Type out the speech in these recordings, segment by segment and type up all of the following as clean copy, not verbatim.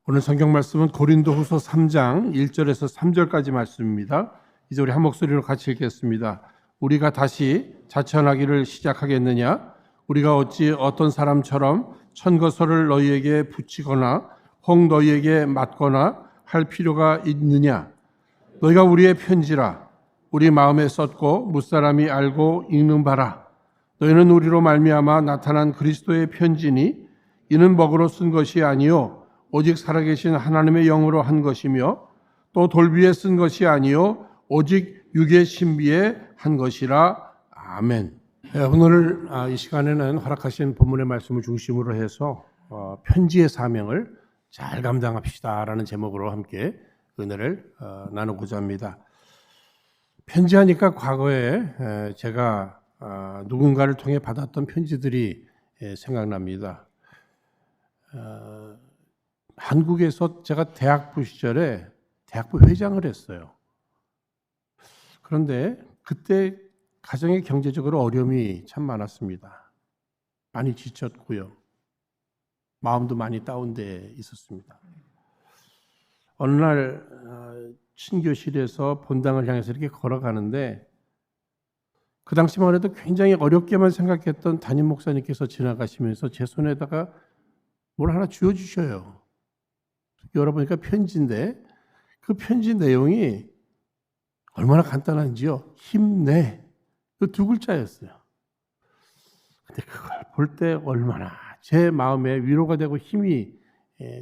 오늘 성경 말씀은 고린도후서 3장 1절에서 3절까지 말씀입니다. 이제 우리 한 목소리로 같이 읽겠습니다. 우리가 다시 자천하기를 시작하겠느냐? 우리가 어찌 어떤 사람처럼 천거설을 너희에게 붙이거나 혹 너희에게 맞거나 할 필요가 있느냐? 너희가 우리의 편지라 우리 마음에 썼고 무사람이 알고 읽는 바라. 너희는 우리로 말미암아 나타난 그리스도의 편지니 이는 먹으로 쓴 것이 아니요 오직 살아계신 하나님의 영으로 한 것이며 또 돌비에 쓴 것이 아니요 오직 육의 신비에 한 것이라. 아멘. 오늘 이 시간에는 허락하신 본문의 말씀을 중심으로 해서 편지의 사명을 잘 감당합시다라는 제목으로 함께 은혜를 나누고자 합니다. 편지하니까 과거에 제가 누군가를 통해 받았던 편지들이 생각납니다. 한국에서 제가 대학부 시절에 대학부 회장을 했어요. 그런데 그때 가정의 경제적으로 어려움이 참 많았습니다. 많이 지쳤고요. 마음도 많이 다운돼 있었습니다. 어느 날 친교실에서 본당을 향해서 이렇게 걸어가는데 그 당시만 해도 굉장히 어렵게만 생각했던 담임 목사님께서 지나가시면서 제 손에다가 뭘 하나 쥐어주셔요. 열어보니까 편지인데 그 편지 내용이 얼마나 간단한지요. 힘내. 그 두 글자였어요. 근데 그걸 볼 때 얼마나 제 마음에 위로가 되고 힘이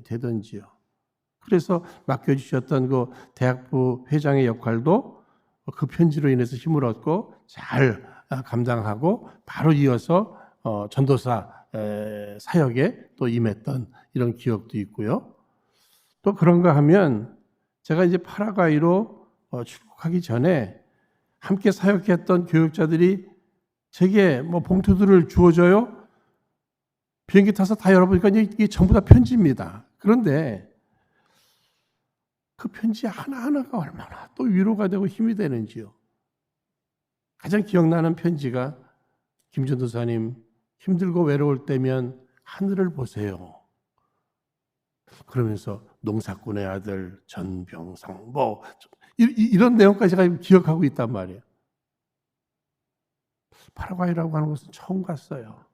되던지요. 그래서 맡겨주셨던 그 대학부 회장의 역할도 그 편지로 인해서 힘을 얻고 잘 감당하고 바로 이어서 전도사 사역에 또 임했던 이런 기억도 있고요. 또 그런가 하면 제가 이제 파라과이로 출국하기 전에 함께 사역했던 교육자들이 제게 뭐 봉투들을 주어줘요. 비행기 타서 다 열어보니까 이게 전부 다 편지입니다. 그런데 그 편지 하나하나가 얼마나 또 위로가 되고 힘이 되는지요. 가장 기억나는 편지가 김전도사님 힘들고 외로울 때면 하늘을 보세요. 그러면서 농사꾼의 아들 전병상 뭐 이런 내용까지 제가 기억하고 있단 말이에요. 파라과이라고 하는 곳은 처음 갔어요.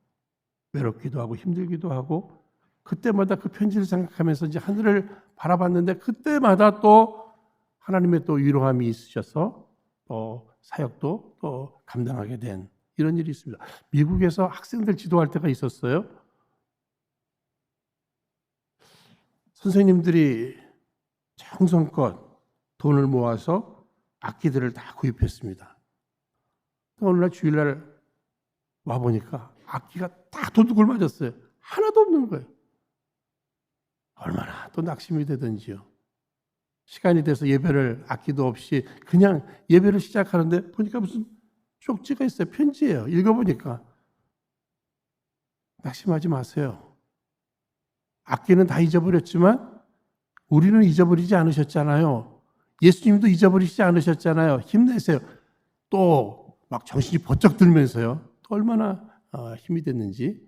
외롭기도 하고 힘들기도 하고 그때마다 그 편지를 생각하면서 이제 하늘을 바라봤는데 그때마다 또 하나님의 또 위로함이 있으셔서 또 사역도 또 감당하게 된 이런 일이 있습니다. 미국에서 학생들 지도할 때가 있었어요. 선생님들이 정성껏 돈을 모아서 악기들을 다 구입했습니다. 어느 날 주일날 와보니까 악기가 다 도둑을 맞았어요. 하나도 없는 거예요. 얼마나 또 낙심이 되든지요. 시간이 돼서 예배를 악기도 없이 그냥 예배를 시작하는데 보니까 무슨 쪽지가 있어요. 편지예요. 읽어보니까 낙심하지 마세요. 악기는 다 잊어버렸지만 우리는 잊어버리지 않으셨잖아요. 예수님도 잊어버리시지 않으셨잖아요. 힘내세요. 또 막 정신이 번쩍 들면서요. 또 얼마나 힘이 됐는지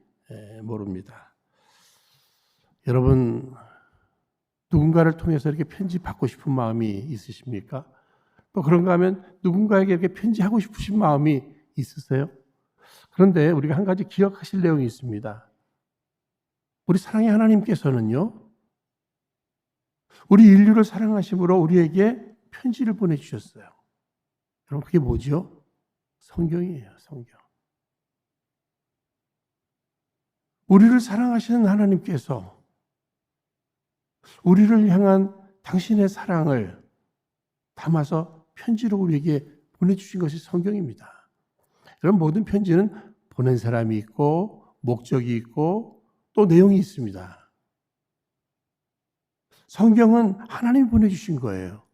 모릅니다. 여러분 누군가를 통해서 이렇게 편지 받고 싶은 마음이 있으십니까? 또 그런가 하면 누군가에게 이렇게 편지하고 싶으신 마음이 있으세요? 그런데 우리가 한 가지 기억하실 내용이 있습니다. 우리 사랑의 하나님께서는요, 우리 인류를 사랑하심으로 우리에게 편지를 보내주셨어요. 여러분 그게 뭐죠? 성경이에요. 성경. 우리를 사랑하시는 하나님께서 우리를 향한 당신의 사랑을 담아서 편지로 우리에게 보내주신 것이 성경입니다. 여러분 모든 편지는 보낸 사람이 있고 목적이 있고 또 내용이 있습니다. 성경은 하나님이 보내주신 거예요.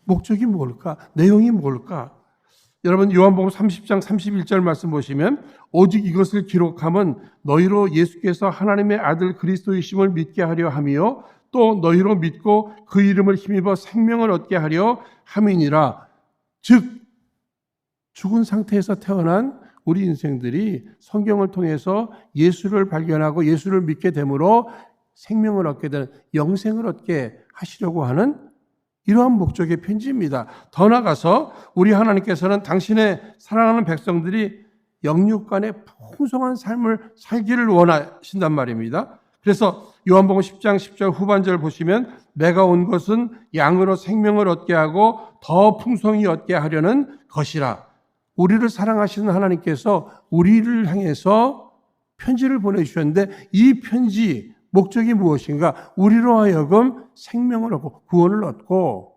목적이 뭘까? 내용이 뭘까? 여러분 요한복음 30장 31절 말씀 보시면 오직 이것을 기록함은 너희로 예수께서 하나님의 아들 그리스도이심을 믿게 하려 함이요 또 너희로 믿고 그 이름을 힘입어 생명을 얻게 하려 함이니라. 즉 죽은 상태에서 태어난 우리 인생들이 성경을 통해서 예수를 발견하고 예수를 믿게 되므로 생명을 얻게 되는 영생을 얻게 하시려고 하는 이러한 목적의 편지입니다. 더 나아가서 우리 하나님께서는 당신의 사랑하는 백성들이 영육간의 풍성한 삶을 살기를 원하신단 말입니다. 그래서 요한복음 10장 10절 후반절 보시면 내가 온 것은 양으로 생명을 얻게 하고 더 풍성히 얻게 하려는 것이라. 우리를 사랑하시는 하나님께서 우리를 향해서 편지를 보내주셨는데 이 편지 목적이 무엇인가? 우리로 하여금 생명을 얻고 구원을 얻고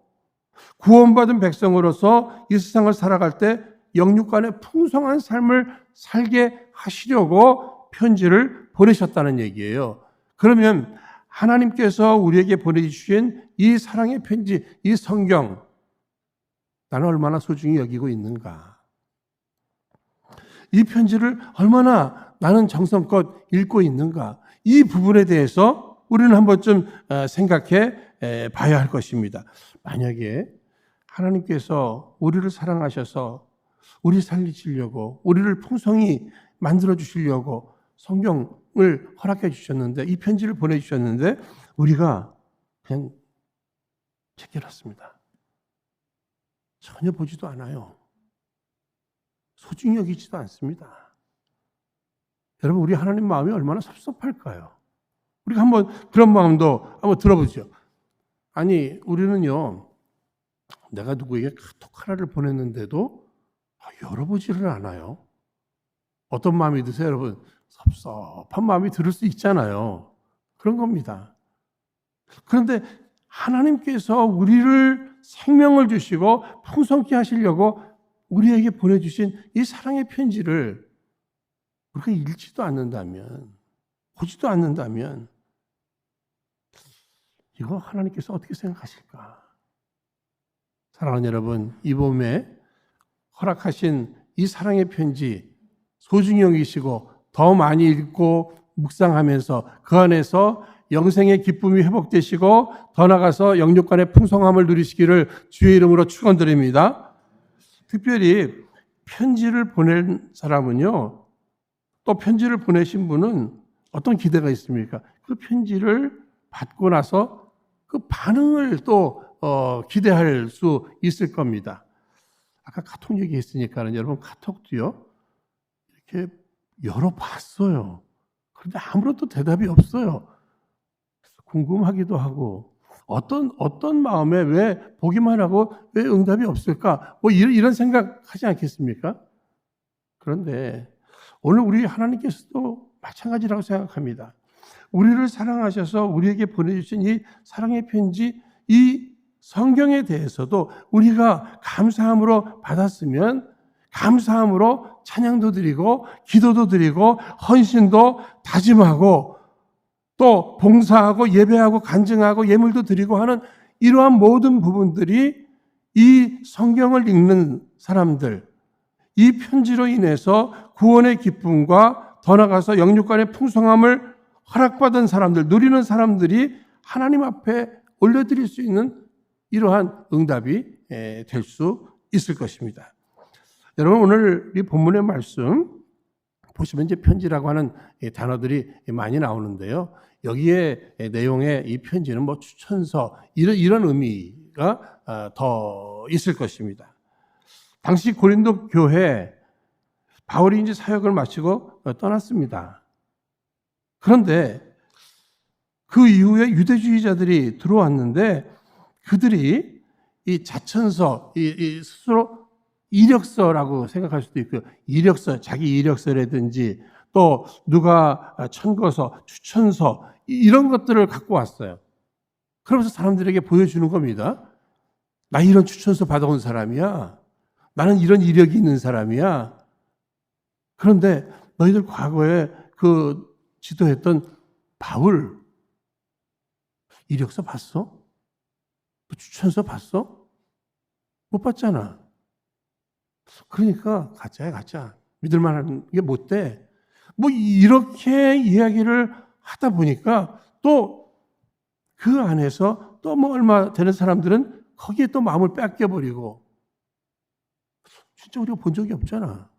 구원받은 백성으로서 이 세상을 살아갈 때 영육간의 풍성한 삶을 살게 하시려고 편지를 보내셨다는 얘기예요. 그러면 하나님께서 우리에게 보내주신 이 사랑의 편지, 이 성경, 나는 얼마나 소중히 여기고 있는가? 이 편지를 얼마나 나는 정성껏 읽고 있는가? 이 부분에 대해서 우리는 한 번쯤 생각해 봐야 할 것입니다. 만약에 하나님께서 우리를 사랑하셔서 우리 살리시려고, 우리를 풍성히 만들어 주시려고 성경을 허락해 주셨는데, 이 편지를 보내주셨는데 우리가 그냥 제껴놨습니다. 전혀 보지도 않아요. 소중히 여기지도 않습니다. 여러분, 우리 하나님 마음이 얼마나 섭섭할까요? 우리가 한번 그런 마음도 한번 들어보죠. 아니, 우리는요, 내가 누구에게 카톡 하나를 보냈는데도 열어보지를 않아요. 어떤 마음이 드세요, 여러분? 섭섭한 마음이 들을 수 있잖아요. 그런 겁니다. 그런데 하나님께서 우리를 생명을 주시고 풍성케 하시려고 우리에게 보내주신 이 사랑의 편지를 우리가 읽지도 않는다면, 보지도 않는다면 이거 하나님께서 어떻게 생각하실까? 사랑하는 여러분, 이 봄에 허락하신 이 사랑의 편지 소중히 여기시고 더 많이 읽고 묵상하면서 그 안에서 영생의 기쁨이 회복되시고 더 나아가서 영육간의 풍성함을 누리시기를 주의 이름으로 축원드립니다. 특별히 편지를 보낸 사람은요, 또 편지를 보내신 분은 어떤 기대가 있습니까? 그 편지를 받고 나서 그 반응을 또 기대할 수 있을 겁니다. 아까 카톡 얘기했으니까 여러분, 카톡도요 이렇게 열어봤어요. 그런데 아무런 또 대답이 없어요. 궁금하기도 하고 어떤 마음에 왜 보기만 하고 왜 응답이 없을까? 뭐 이런 생각하지 않겠습니까? 그런데 오늘 우리 하나님께서도 마찬가지라고 생각합니다. 우리를 사랑하셔서 우리에게 보내주신 이 사랑의 편지, 이 성경에 대해서도 우리가 감사함으로 받았으면 감사함으로 찬양도 드리고 기도도 드리고 헌신도 다짐하고 또 봉사하고 예배하고 간증하고 예물도 드리고 하는 이러한 모든 부분들이 이 성경을 읽는 사람들, 이 편지로 인해서 구원의 기쁨과 더 나아가서 영육간의 풍성함을 허락받은 사람들, 누리는 사람들이 하나님 앞에 올려드릴 수 있는 이러한 응답이 될 수 있을 것입니다. 여러분, 오늘 이 본문의 말씀 보시면 이제 편지라고 하는 단어들이 많이 나오는데요. 여기에 내용의 이 편지는 뭐 추천서 이런 의미가 더 있을 것입니다. 당시 고린도 교회 바울이 이제 사역을 마치고 떠났습니다. 그런데 그 이후에 유대주의자들이 들어왔는데 그들이 이 자천서, 이 스스로 이력서라고 생각할 수도 있고요. 이력서, 자기 이력서라든지 또 누가 천거서, 추천서 이런 것들을 갖고 왔어요. 그러면서 사람들에게 보여주는 겁니다. 나 이런 추천서 받아온 사람이야. 나는 이런 이력이 있는 사람이야. 그런데 너희들 과거에 그 지도했던 바울 이력서 봤어? 또 추천서 봤어? 못 봤잖아. 그러니까 가짜야, 가짜. 믿을만한 게 못 돼. 뭐 이렇게 이야기를 하다 보니까 또 그 안에서 또 뭐 얼마 되는 사람들은 거기에 또 마음을 뺏겨버리고 진짜 우리가 본 적이 없잖아.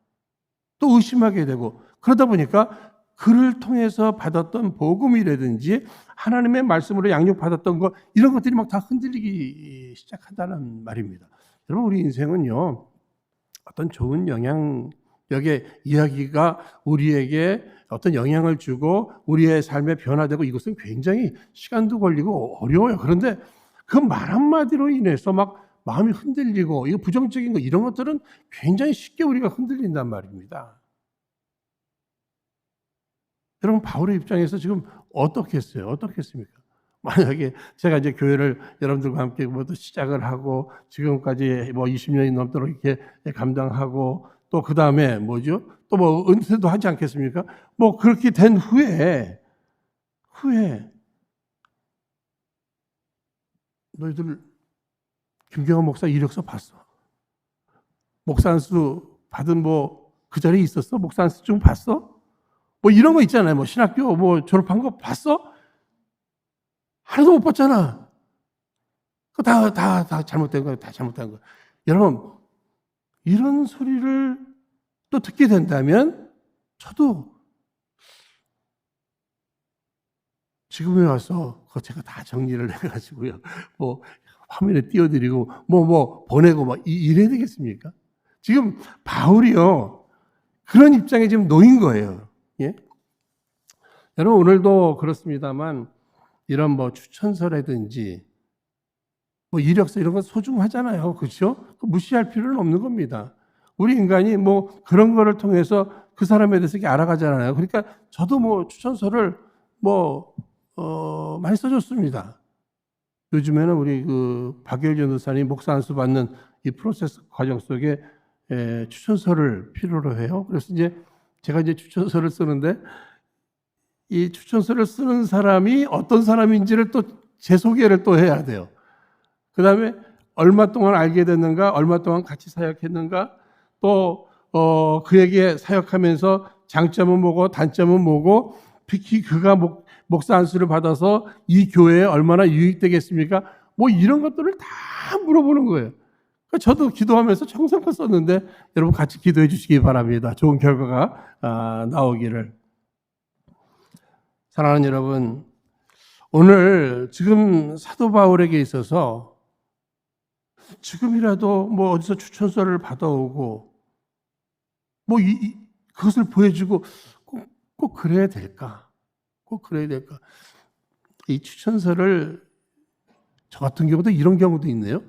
또 의심하게 되고 그러다 보니까 그를 통해서 받았던 복음이라든지 하나님의 말씀으로 양육받았던 것, 이런 것들이 막 다 흔들리기 시작한다는 말입니다. 여러분, 우리 인생은요, 어떤 좋은 영향력의 이야기가 우리에게 어떤 영향을 주고 우리의 삶에 변화되고, 이것은 굉장히 시간도 걸리고 어려워요. 그런데 그 말 한마디로 인해서 막 마음이 흔들리고, 이거 부정적인 거, 이런 것들은 굉장히 쉽게 우리가 흔들린단 말입니다. 여러분, 바울의 입장에서 지금 어떻겠어요? 어떻겠습니까? 만약에 제가 이제 교회를 여러분들과 함께 모두 시작을 하고 지금까지 뭐 20년이 넘도록 이렇게 감당하고, 또 그 다음에 뭐죠? 또 뭐 은퇴도 하지 않겠습니까? 뭐 그렇게 된 후에 너희들 김경환 목사 이력서 봤어? 목사 안수 받은 뭐 그 자리에 있었어? 목사 안수 좀 봤어? 뭐 이런 거 있잖아요. 뭐 신학교 뭐 졸업한 거 봤어? 하나도 못 봤잖아. 그 다 잘못된 거야. 다 잘못된 거야. 여러분, 이런 소리를 또 듣게 된다면 저도 지금에 와서 그거 제가 다 정리를 해가지고요. 뭐 화면에 띄워드리고 뭐 보내고 막 이래야 되겠습니까? 지금 바울이요, 그런 입장에 지금 놓인 거예요. 예? 여러분, 오늘도 그렇습니다만 이런 뭐 추천서라든지 뭐 이력서 이런 거 소중하잖아요. 그렇죠? 무시할 필요는 없는 겁니다. 우리 인간이 뭐 그런 거를 통해서 그 사람에 대해서 알아가잖아요. 그러니까 저도 뭐 추천서를 많이 써줬습니다. 요즘에는 우리 그 박예일 전도사님 목사 안수 받는 이 프로세스 과정 속에 추천서를 필요로 해요. 그래서 이제 제가 이제 추천서를 쓰는데, 이 추천서를 쓰는 사람이 어떤 사람인지를 또 제 소개를 또 해야 돼요. 그 다음에 얼마 동안 알게 됐는가, 얼마 동안 같이 사역했는가, 또 그에게 사역하면서 장점은 뭐고 단점은 뭐고, 특히 그가 목사 안수를 받아서 이 교회에 얼마나 유익되겠습니까? 뭐 이런 것들을 다 물어보는 거예요. 그러니까 저도 기도하면서 정성껏 썼는데, 여러분 같이 기도해 주시기 바랍니다. 좋은 결과가 나오기를. 사랑하는 여러분, 오늘 지금 사도 바울에게 있어서 지금이라도 뭐 어디서 추천서를 받아오고 뭐 그것을 보여주고 꼭 그래야 될까? 꼭 그래야 될까? 이 추천서를, 저 같은 경우도 이런 경우도 있네요.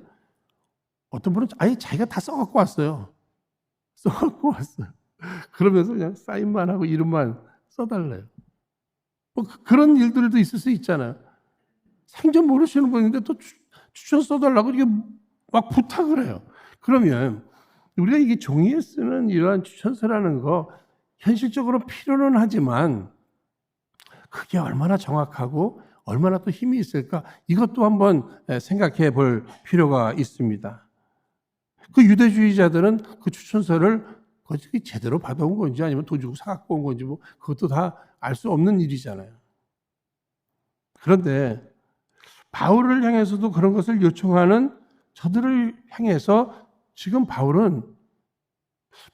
어떤 분은 아예 자기가 다 써갖고 왔어요. 써갖고 왔어요. 그러면서 그냥 사인만 하고 이름만 써달래요. 뭐 그런 일들도 있을 수 있잖아요. 생전 모르시는 분인데 또 추천 써달라고 이게 막 부탁을 해요. 그러면 우리가 이게 종이에 쓰는 이러한 추천서라는 거 현실적으로 필요는 하지만 그게 얼마나 정확하고 얼마나 또 힘이 있을까, 이것도 한번 생각해 볼 필요가 있습니다. 그 유대주의자들은 그 추천서를 거기 제대로 받아온 건지 아니면 돈 주고 사갖고 온 건지 뭐 그것도 다 알 수 없는 일이잖아요. 그런데 바울을 향해서도 그런 것을 요청하는 저들을 향해서 지금 바울은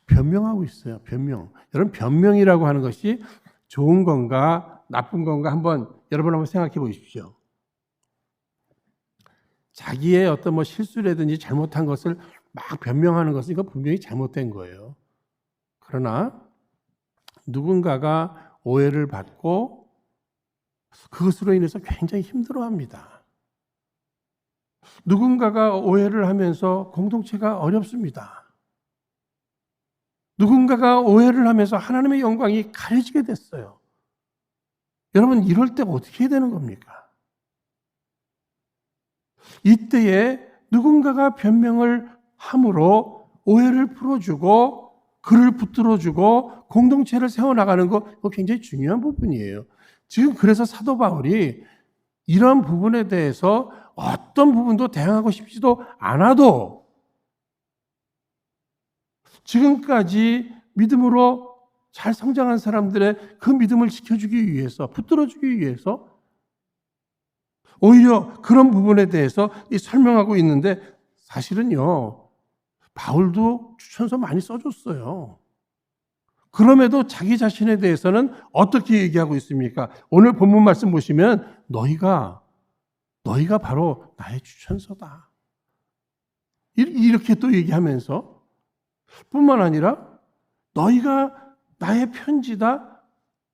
변명하고 있어요. 변명. 여러분, 변명이라고 하는 것이 좋은 건가 나쁜 건가 여러분 한번 생각해 보십시오. 자기의 어떤 뭐 실수라든지 잘못한 것을 막 변명하는 것은 이거 분명히 잘못된 거예요. 그러나 누군가가 오해를 받고 그것으로 인해서 굉장히 힘들어합니다. 누군가가 오해를 하면서 공동체가 어렵습니다. 누군가가 오해를 하면서 하나님의 영광이 가려지게 됐어요. 여러분, 이럴 때 어떻게 해야 되는 겁니까? 이때에 누군가가 변명을 함으로 오해를 풀어주고 글을 붙들어주고 공동체를 세워나가는 거, 그거 굉장히 중요한 부분이에요. 지금 그래서 사도 바울이 이런 부분에 대해서 어떤 부분도 대항하고 싶지도 않아도 지금까지 믿음으로 잘 성장한 사람들의 그 믿음을 지켜주기 위해서, 붙들어주기 위해서 오히려 그런 부분에 대해서 설명하고 있는데, 사실은요, 바울도 추천서 많이 써줬어요. 그럼에도 자기 자신에 대해서는 어떻게 얘기하고 있습니까? 오늘 본문 말씀 보시면 너희가 바로 나의 추천서다. 이렇게 또 얘기하면서 뿐만 아니라 너희가 나의 편지다.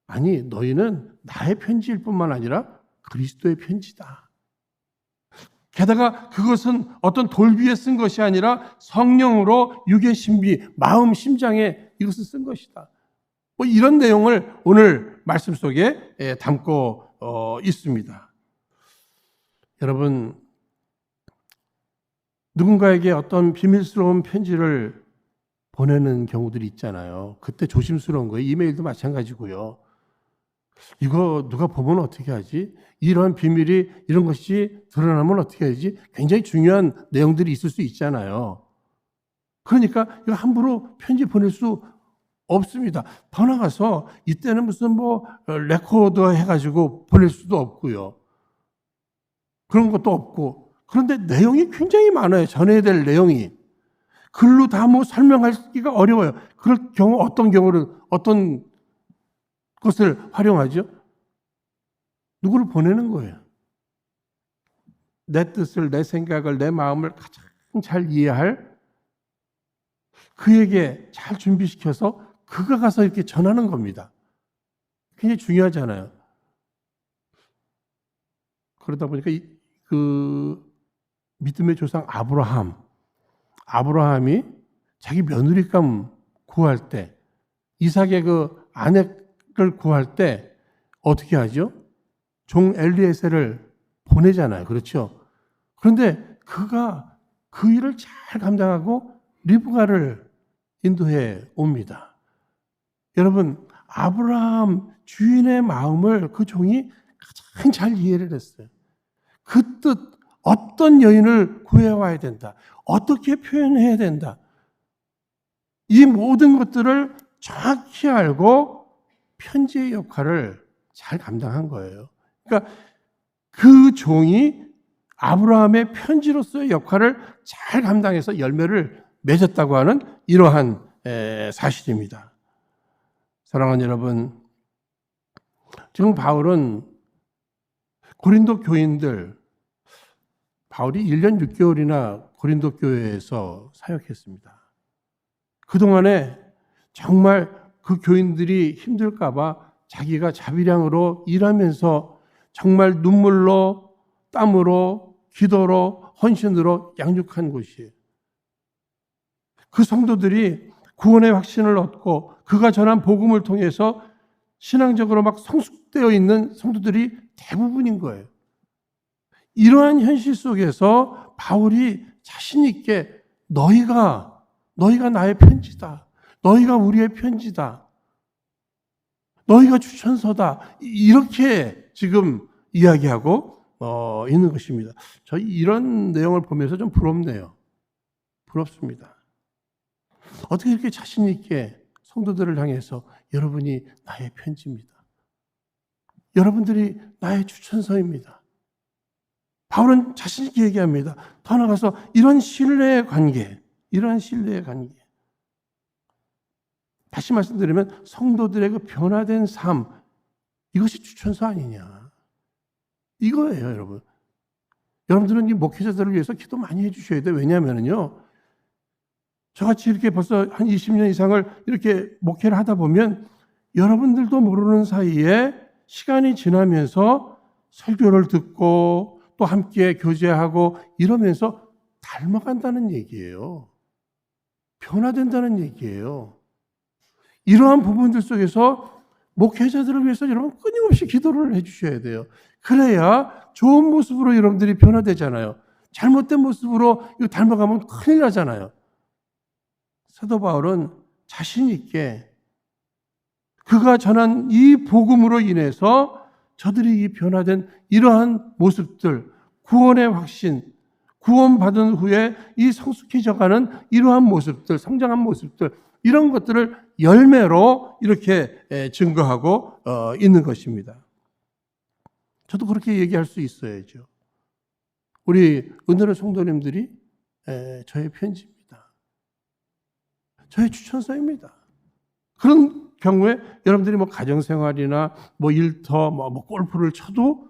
아니, 너희는 나의 편지일 뿐만 아니라 그리스도의 편지다. 게다가 그것은 어떤 돌 위에 쓴 것이 아니라 성령으로 육의 신비, 마음 심장에 이것을 쓴 것이다. 뭐 이런 내용을 오늘 말씀 속에 담고 있습니다. 여러분, 누군가에게 어떤 비밀스러운 편지를 보내는 경우들이 있잖아요. 그때 조심스러운 거예요. 이메일도 마찬가지고요. 이거 누가 보면 어떻게 하지? 이런 비밀이, 이런 것이 드러나면 어떻게 하지? 굉장히 중요한 내용들이 있을 수 있잖아요. 그러니까 이거 함부로 편지 보낼 수 없습니다. 더 나가서 이때는 무슨 레코더 해가지고 보낼 수도 없고요. 그런 것도 없고. 그런데 내용이 굉장히 많아요. 전해야 될 내용이. 글로 다 설명하기가 어려워요. 그럴 경우 어떤 것을 활용하죠? 누구를 보내는 거예요. 내 뜻을, 내 생각을, 내 마음을 가장 잘 이해할 그에게 잘 준비시켜서 그가 가서 이렇게 전하는 겁니다. 굉장히 중요하잖아요. 그러다 보니까 그 믿음의 조상 아브라함이 자기 며느리감 구할 때, 이삭의 그 아내를 구할 때 어떻게 하죠? 종 엘리에셀을 보내잖아요. 그렇죠? 그런데 그가 그 일을 잘 감당하고 리브가를 인도해 옵니다. 여러분, 아브라함 주인의 마음을 그 종이 가장 잘 이해를 했어요. 그 뜻, 어떤 여인을 구해와야 된다. 어떻게 표현해야 된다. 이 모든 것들을 정확히 알고 편지의 역할을 잘 감당한 거예요. 그러니까 그 종이 아브라함의 편지로서의 역할을 잘 감당해서 열매를 맺었다고 하는 이러한 사실입니다. 사랑하는 여러분, 지금 바울은 고린도 교인들, 바울이 1년 6개월이나 고린도 교회에서 사역했습니다. 그동안에 정말 그 교인들이 힘들까봐 자기가 자비량으로 일하면서 정말 눈물로, 땀으로, 기도로, 헌신으로 양육한 곳이에요. 그 성도들이 구원의 확신을 얻고 그가 전한 복음을 통해서 신앙적으로 막 성숙되어 있는 성도들이 대부분인 거예요. 이러한 현실 속에서 바울이 자신 있게 너희가 나의 편지다. 너희가 우리의 편지다. 너희가 추천서다. 이렇게 지금 이야기하고 있는 것입니다. 저희 이런 내용을 보면서 좀 부럽네요. 부럽습니다. 어떻게 이렇게 자신 있게 성도들을 향해서 여러분이 나의 편지입니다. 여러분들이 나의 추천서입니다. 바울은 자신 있게 얘기합니다. 더 나아가서 이런 신뢰의 관계. 다시 말씀드리면 성도들의 그 변화된 삶, 이것이 추천서 아니냐. 이거예요, 여러분. 여러분들은 이 목회자들을 위해서 기도 많이 해주셔야 돼요. 왜냐하면요, 저같이 이렇게 벌써 한 20년 이상을 이렇게 목회를 하다 보면 여러분들도 모르는 사이에 시간이 지나면서 설교를 듣고 또 함께 교제하고 이러면서 닮아간다는 얘기예요. 변화된다는 얘기예요. 이러한 부분들 속에서 목회자들을 위해서 여러분 끊임없이 기도를 해주셔야 돼요. 그래야 좋은 모습으로 여러분들이 변화되잖아요. 잘못된 모습으로 이거 닮아가면 큰일 나잖아요. 사도 바울은 자신 있게 그가 전한 이 복음으로 인해서 저들이 이 변화된 이러한 모습들, 구원의 확신, 구원받은 후에 이 성숙해져가는 이러한 모습들, 성장한 모습들, 이런 것들을 열매로 이렇게 증거하고 있는 것입니다. 저도 그렇게 얘기할 수 있어야죠. 우리 은혜로 성도님들이 저의 편지입니다. 저의 추천서입니다. 그런 경우에 여러분들이 뭐 가정생활이나 뭐 일터, 뭐 골프를 쳐도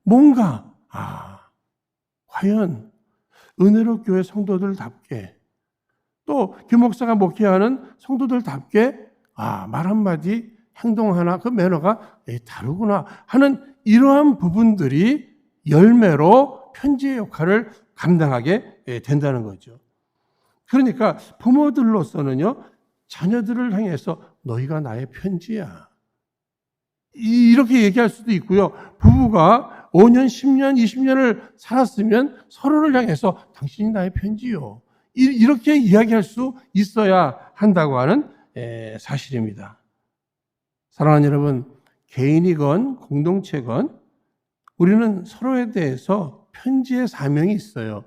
뭔가, 과연 은혜로 교회 성도들답게 또 교목사가 목회하는 성도들답게 말 한마디 행동 하나 그 매너가 다르구나 하는 이러한 부분들이 열매로 편지의 역할을 감당하게 된다는 거죠. 그러니까 부모들로서는요, 자녀들을 향해서 너희가 나의 편지야, 이렇게 얘기할 수도 있고요. 부부가 5년, 10년, 20년을 살았으면 서로를 향해서 당신이 나의 편지요, 이렇게 이야기할 수 있어야 한다고 하는 사실입니다. 사랑하는 여러분, 개인이건 공동체건 우리는 서로에 대해서 편지의 사명이 있어요.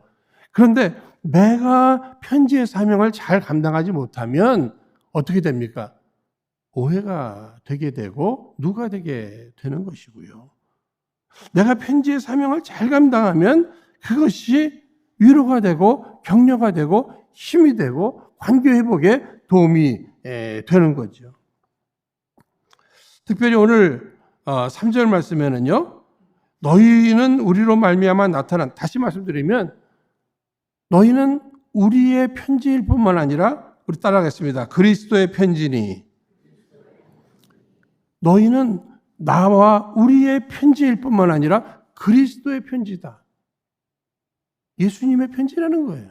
그런데 내가 편지의 사명을 잘 감당하지 못하면 어떻게 됩니까? 오해가 되게 되고 누가 되게 되는 것이고요. 내가 편지의 사명을 잘 감당하면 그것이 위로가 되고 격려가 되고 힘이 되고 관계 회복에 도움이 되는 거죠. 특별히 오늘 3절 말씀에는요, 너희는 우리로 말미암아 나타난, 다시 말씀드리면 너희는 우리의 편지일 뿐만 아니라, 우리 따라하겠습니다. 그리스도의 편지니. 너희는 나와 우리의 편지일 뿐만 아니라 그리스도의 편지다. 예수님의 편지라는 거예요.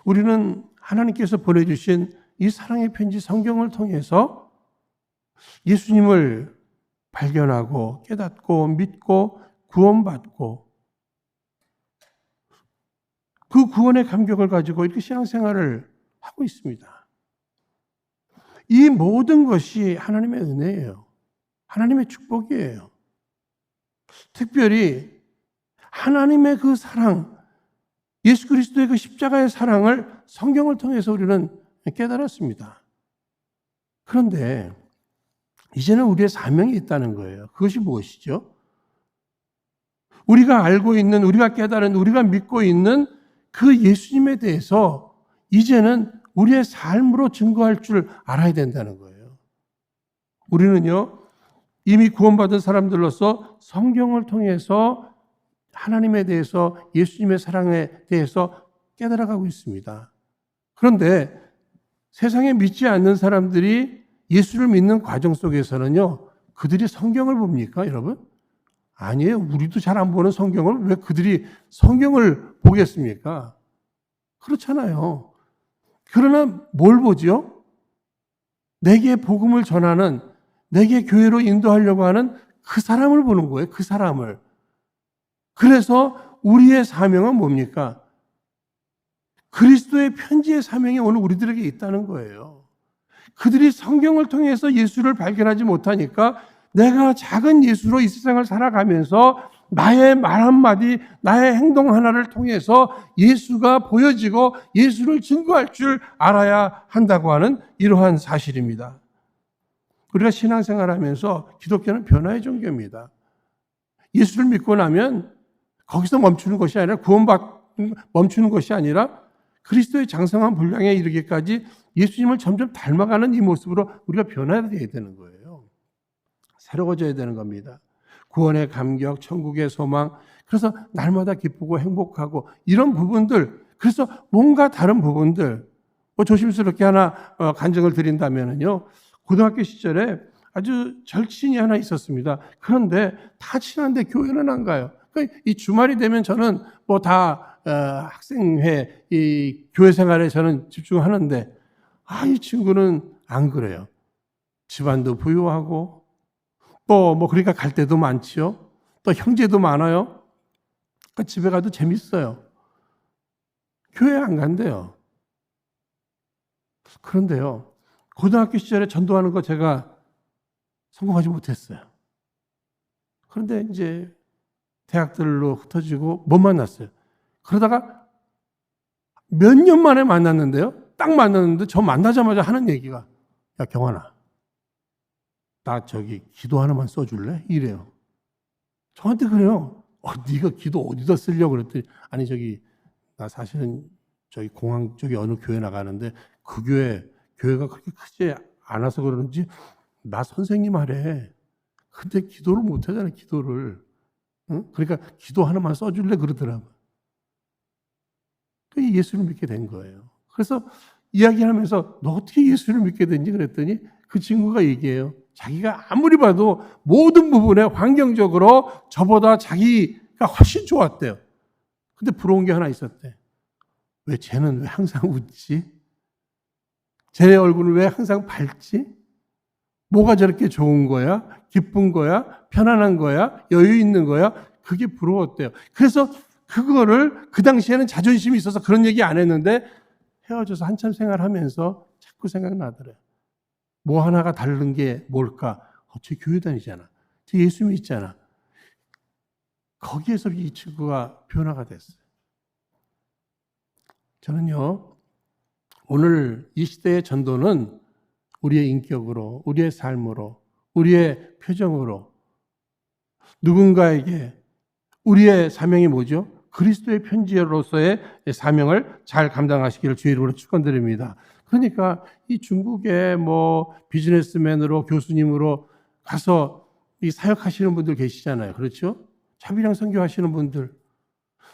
우리는 하나님께서 보내주신 이 사랑의 편지 성경을 통해서 예수님을 발견하고 깨닫고 믿고 구원받고 그 구원의 감격을 가지고 이렇게 신앙생활을 하고 있습니다. 이 모든 것이 하나님의 은혜예요. 하나님의 축복이에요. 특별히 하나님의 그 사랑, 예수 그리스도의 그 십자가의 사랑을 성경을 통해서 우리는 깨달았습니다. 그런데 이제는 우리의 사명이 있다는 거예요. 그것이 무엇이죠? 우리가 알고 있는, 우리가 깨달은, 우리가 믿고 있는 그 예수님에 대해서 이제는 우리의 삶으로 증거할 줄 알아야 된다는 거예요. 우리는요, 이미 구원받은 사람들로서 성경을 통해서 하나님에 대해서, 예수님의 사랑에 대해서 깨달아가고 있습니다. 그런데 세상에 믿지 않는 사람들이 예수를 믿는 과정 속에서는요, 그들이 성경을 봅니까, 여러분? 아니에요. 우리도 잘 안 보는 성경을 왜 그들이 성경을 보겠습니까? 그렇잖아요. 그러나 뭘 보죠? 내게 복음을 전하는, 내게 교회로 인도하려고 하는 그 사람을 보는 거예요. 그 사람을. 그래서 우리의 사명은 뭡니까? 그리스도의 편지의 사명이 오늘 우리들에게 있다는 거예요. 그들이 성경을 통해서 예수를 발견하지 못하니까 내가 작은 예수로 이 세상을 살아가면서 나의 말 한마디, 나의 행동 하나를 통해서 예수가 보여지고 예수를 증거할 줄 알아야 한다고 하는 이러한 사실입니다. 우리가 신앙생활 하면서 기독교는 변화의 종교입니다. 예수를 믿고 나면 거기서 멈추는 것이 아니라 멈추는 것이 아니라 그리스도의 장성한 분량에 이르기까지 예수님을 점점 닮아가는 이 모습으로 우리가 변화해야 되는 거예요. 새로워져야 되는 겁니다. 구원의 감격, 천국의 소망, 그래서 날마다 기쁘고 행복하고 이런 부분들, 그래서 뭔가 다른 부분들, 조심스럽게 하나 간증을 드린다면요, 고등학교 시절에 아주 절친이 하나 있었습니다. 그런데 다 친한데 교회는 안 가요. 그러니까 이 주말이 되면 저는 다 학생회, 이 교회 생활에 저는 집중하는데, 이 친구는 안 그래요. 집안도 부유하고, 그러니까 갈 때도 많지요. 또 형제도 많아요. 그러니까 집에 가도 재밌어요. 교회 안 간대요. 그런데요, 고등학교 시절에 전도하는 거 제가 성공하지 못했어요. 그런데 이제 대학들로 흩어지고 못 만났어요. 그러다가 몇 년 만에 만났는데요. 딱 만났는데 저 만나자마자 하는 얘기가, 야 경환아, 나 기도 하나만 써줄래? 이래요. 저한테 그래요. 네가 기도 어디다 쓰려고 그랬더니, 아니 나 사실은 공항 쪽에 어느 교회 나가는데 그 교회 교회가 그렇게 크지 않아서 그러는지 나 선생님 하래. 근데 기도를 못 하잖아, 기도를. 응? 그러니까 기도 하나만 써줄래 그러더라고. 예수를 믿게 된 거예요. 그래서 이야기하면서 너 어떻게 예수를 믿게 됐니? 그랬더니 그 친구가 얘기해요. 자기가 아무리 봐도 모든 부분에 환경적으로 저보다 자기가 훨씬 좋았대요. 근데 부러운 게 하나 있었대. 왜 쟤는 왜 항상 웃지? 쟤네 얼굴은 왜 항상 밝지? 뭐가 저렇게 좋은 거야? 기쁜 거야? 편안한 거야? 여유 있는 거야? 그게 부러웠대요. 그래서 그거를 그 당시에는 자존심이 있어서 그런 얘기 안 했는데 헤어져서 한참 생활하면서 자꾸 생각나더래요. 뭐 하나가 다른 게 뭘까? 쟤 교회 다니잖아. 쟤 예수 믿잖아. 거기에서 이 친구가 변화가 됐어요. 저는요, 오늘 이 시대의 전도는 우리의 인격으로, 우리의 삶으로, 우리의 표정으로 누군가에게 우리의 사명이 뭐죠? 그리스도의 편지로서의 사명을 잘 감당하시기를 주의 이름으로 축원드립니다. 그러니까 이 중국에 뭐 비즈니스맨으로 교수님으로 가서 이 사역하시는 분들 계시잖아요. 그렇죠? 자비랑 선교하시는 분들.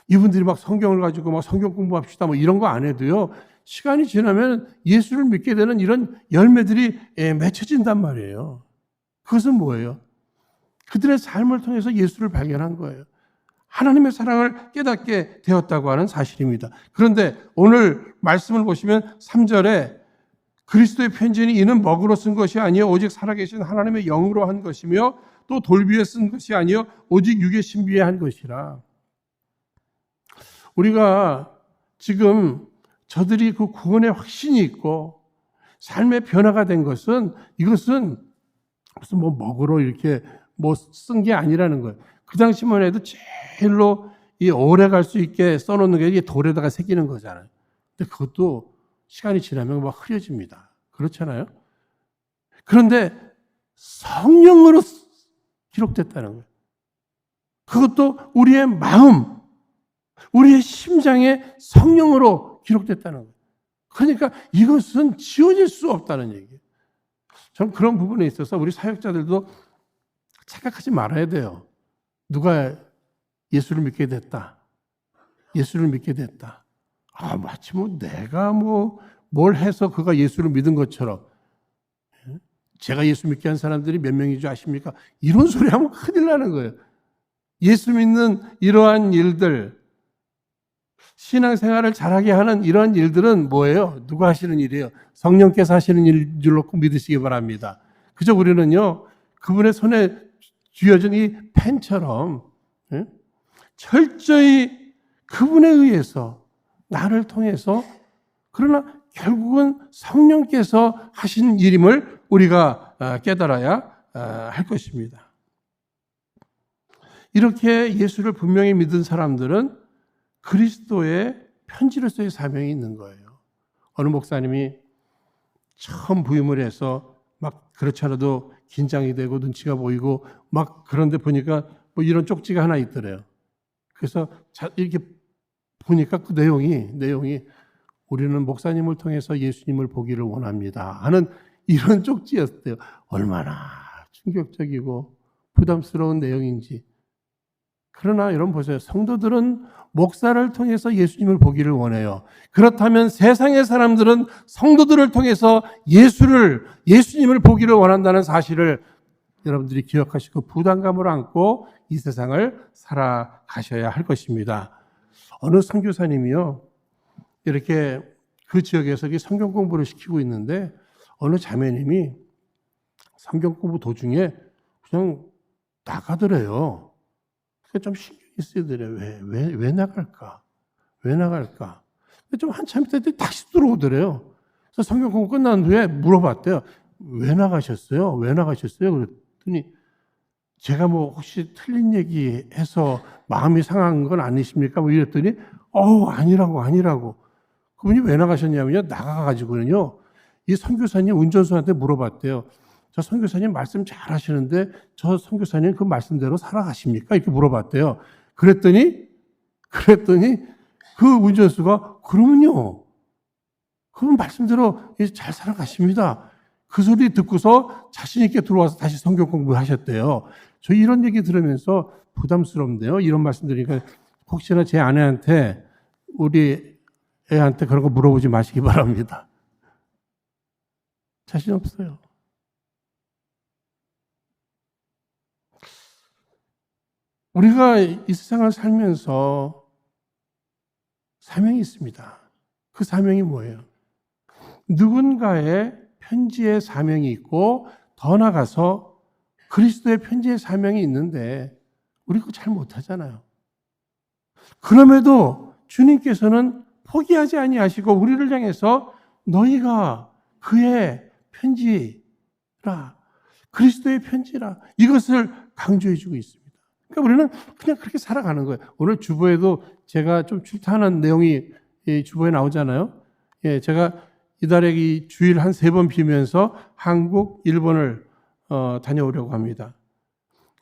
이분들이 막 성경을 가지고 막 성경 공부합시다 뭐 이런 거 안 해도요. 시간이 지나면 예수를 믿게 되는 이런 열매들이 맺혀진단 말이에요. 그것은 뭐예요? 그들의 삶을 통해서 예수를 발견한 거예요. 하나님의 사랑을 깨닫게 되었다고 하는 사실입니다. 그런데 오늘 말씀을 보시면 3절에 그리스도의 편지는 이는 먹으로 쓴 것이 아니요 오직 살아계신 하나님의 영으로 한 것이며 또 돌비에 쓴 것이 아니요 오직 육의 신비에 한 것이라. 우리가 지금 저들이 그 구원의 확신이 있고 삶의 변화가 된 것은 이것은 무슨 뭐 먹으로 이렇게 뭐 쓴 게 아니라는 거예요. 그 당시만 해도 제일로 이 오래 갈 수 있게 써놓는 게 이게 돌에다가 새기는 거잖아요. 근데 그것도 시간이 지나면 막 흐려집니다. 그렇잖아요. 그런데 성령으로 기록됐다는 거예요. 그것도 우리의 마음, 우리의 심장에 성령으로 기록됐다는 거예요. 그러니까 이것은 지워질 수 없다는 얘기예요. 저는 그런 부분에 있어서 우리 사역자들도 착각하지 말아야 돼요. 누가 예수를 믿게 됐다. 예수를 믿게 됐다. 마치 뭐 내가 뭐 뭘 해서 그가 예수를 믿은 것처럼. 제가 예수 믿게 한 사람들이 몇 명인 줄 아십니까? 이런 소리 하면 큰일 나는 거예요. 예수 믿는 이러한 일들, 신앙생활을 잘하게 하는 이런 일들은 뭐예요? 누가 하시는 일이에요? 성령께서 하시는 일인 줄로 꼭 믿으시기 바랍니다. 그저 우리는요, 그분의 손에 쥐어진 이 펜처럼 철저히 그분에 의해서 나를 통해서 그러나 결국은 성령께서 하신 일임을 우리가 깨달아야 할 것입니다. 이렇게 예수를 분명히 믿은 사람들은 그리스도의 편지로서의 사명이 있는 거예요. 어느 목사님이 처음 부임을 해서 막 그렇지 않아도 긴장이 되고 눈치가 보이고 막 그런데 보니까 뭐 이런 쪽지가 하나 있더래요. 그래서 이렇게 보니까 그 내용이 우리는 목사님을 통해서 예수님을 보기를 원합니다 하는 이런 쪽지였대요. 얼마나 충격적이고 부담스러운 내용인지. 그러나 여러분 보세요. 성도들은 목사를 통해서 예수님을 보기를 원해요. 그렇다면 세상의 사람들은 성도들을 통해서 예수님을 보기를 원한다는 사실을 여러분들이 기억하시고 부담감을 안고 이 세상을 살아가셔야 할 것입니다. 어느 선교사님이요, 이렇게 그 지역에서 성경 공부를 시키고 있는데 어느 자매님이 성경 공부 도중에 그냥 나가더래요. 좀 신경이 쓰이더래요. 왜 나갈까? 왜 나갈까? 좀 한참 있다 다시 들어오더래요. 그래서 성경 공부 끝난 후에 물어봤대요. 왜 나가셨어요? 왜 나가셨어요? 그랬더니 제가 뭐 혹시 틀린 얘기 해서 마음이 상한 건 아니십니까? 뭐 이랬더니 아니라고. 그분이 왜 나가셨냐면요. 나가가지고는요. 이 선교사님 운전수한테 물어봤대요. 저 선교사님 말씀 잘 하시는데 저 선교사님 그 말씀대로 살아가십니까? 이렇게 물어봤대요. 그랬더니 그 운전수가 그러면요. 그분 말씀대로 잘 살아가십니다. 그 소리 듣고서 자신 있게 들어와서 다시 성경 공부를 하셨대요. 저 이런 얘기 들으면서 부담스럽네요. 이런 말씀 드리니까 혹시나 제 아내한테 우리 애한테 그런 거 물어보지 마시기 바랍니다. 자신 없어요. 우리가 이 세상을 살면서 사명이 있습니다. 그 사명이 뭐예요? 누군가의 편지의 사명이 있고 더 나아가서 그리스도의 편지의 사명이 있는데 우리 그거 잘 못하잖아요. 그럼에도 주님께서는 포기하지 아니하시고 우리를 향해서 너희가 그의 편지라, 그리스도의 편지라, 이것을 강조해 주고 있습니다. 그러니까 우리는 그냥 그렇게 살아가는 거예요. 오늘 주보에도 제가 좀 출타하는 내용이 주보에 나오잖아요. 예, 제가 이달에 이 주일 한 3번 비면서 한국, 일본을 다녀오려고 합니다.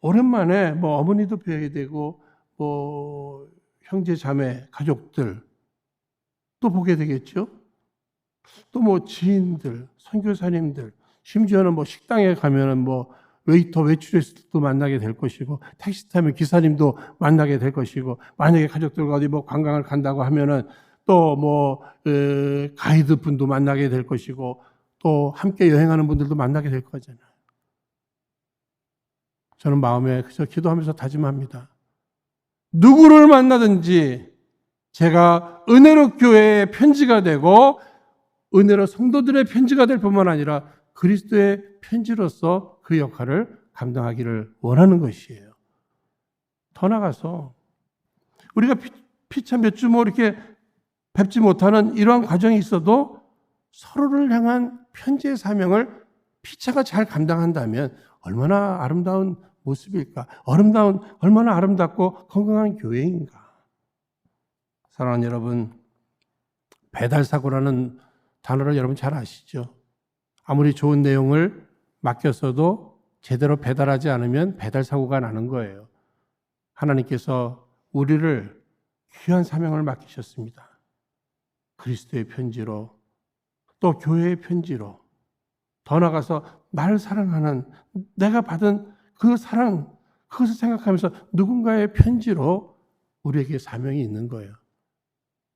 오랜만에 뭐 어머니도 뵈야 되고 뭐 형제 자매 가족들 또 보게 되겠죠. 또 뭐 지인들, 선교사님들, 심지어는 뭐 식당에 가면은 뭐 웨이터, 외출했을 만나게 될 것이고, 택시 타면 기사님도 만나게 될 것이고, 만약에 가족들과 어디 뭐 관광을 간다고 하면은 또 뭐 가이드 분도 만나게 될 것이고, 또 함께 여행하는 분들도 만나게 될 거잖아요. 저는 마음에 그저 기도하면서 다짐합니다. 누구를 만나든지 제가 은혜로 교회의 편지가 되고 은혜로 성도들의 편지가 될 뿐만 아니라 그리스도의 편지로서 그 역할을 감당하기를 원하는 것이에요. 더 나아가서 우리가 피차 몇 주 뭐 이렇게 뵙지 못하는 이러한 과정이 있어도 서로를 향한 편지의 사명을 피차가 잘 감당한다면 얼마나 아름다운 모습일까? 얼마나 아름답고 건강한 교회인가? 사랑하는 여러분, 배달사고라는 단어를 여러분 잘 아시죠? 아무리 좋은 내용을 맡겼어도 제대로 배달하지 않으면 배달사고가 나는 거예요. 하나님께서 우리를 귀한 사명을 맡기셨습니다. 그리스도의 편지로, 또 교회의 편지로, 더 나아가서 나를 사랑하는, 내가 받은 그 사랑, 그것을 생각하면서 누군가의 편지로 우리에게 사명이 있는 거예요.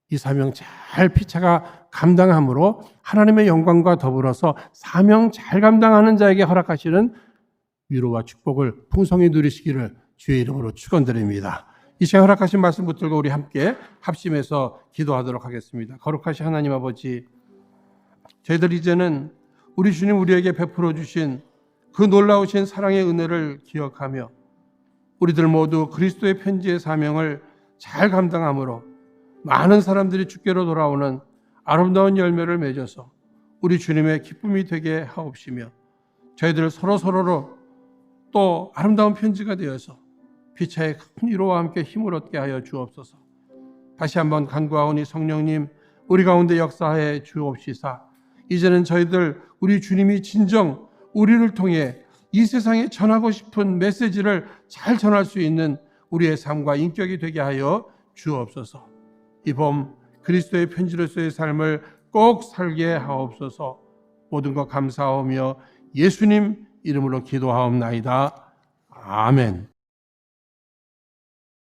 이 사명 잘 피차가 감당함으로 하나님의 영광과 더불어서 사명 잘 감당하는 자에게 허락하시는 위로와 축복을 풍성히 누리시기를 주의 이름으로 축원드립니다. 이 시간 허락하신 말씀 붙들고 우리 함께 합심해서 기도하도록 하겠습니다. 거룩하신 하나님 아버지, 저희들 이제는 우리 주님 우리에게 베풀어 주신 그 놀라우신 사랑의 은혜를 기억하며 우리들 모두 그리스도의 편지의 사명을 잘 감당함으로 많은 사람들이 주께로 돌아오는 아름다운 열매를 맺어서 우리 주님의 기쁨이 되게 하옵시며 저희들 서로서로로 또 아름다운 편지가 되어서 피차의 큰 위로와 함께 힘을 얻게 하여 주옵소서. 다시 한번 간구하오니 성령님 우리 가운데 역사해 주옵시사 이제는 저희들 우리 주님이 진정 우리를 통해 이 세상에 전하고 싶은 메시지를 잘 전할 수 있는 우리의 삶과 인격이 되게 하여 주옵소서. 이 봄 그리스도의 편지로서의 삶을 꼭 살게 하옵소서. 모든 것 감사하며 예수님 이름으로 기도하옵나이다. 아멘.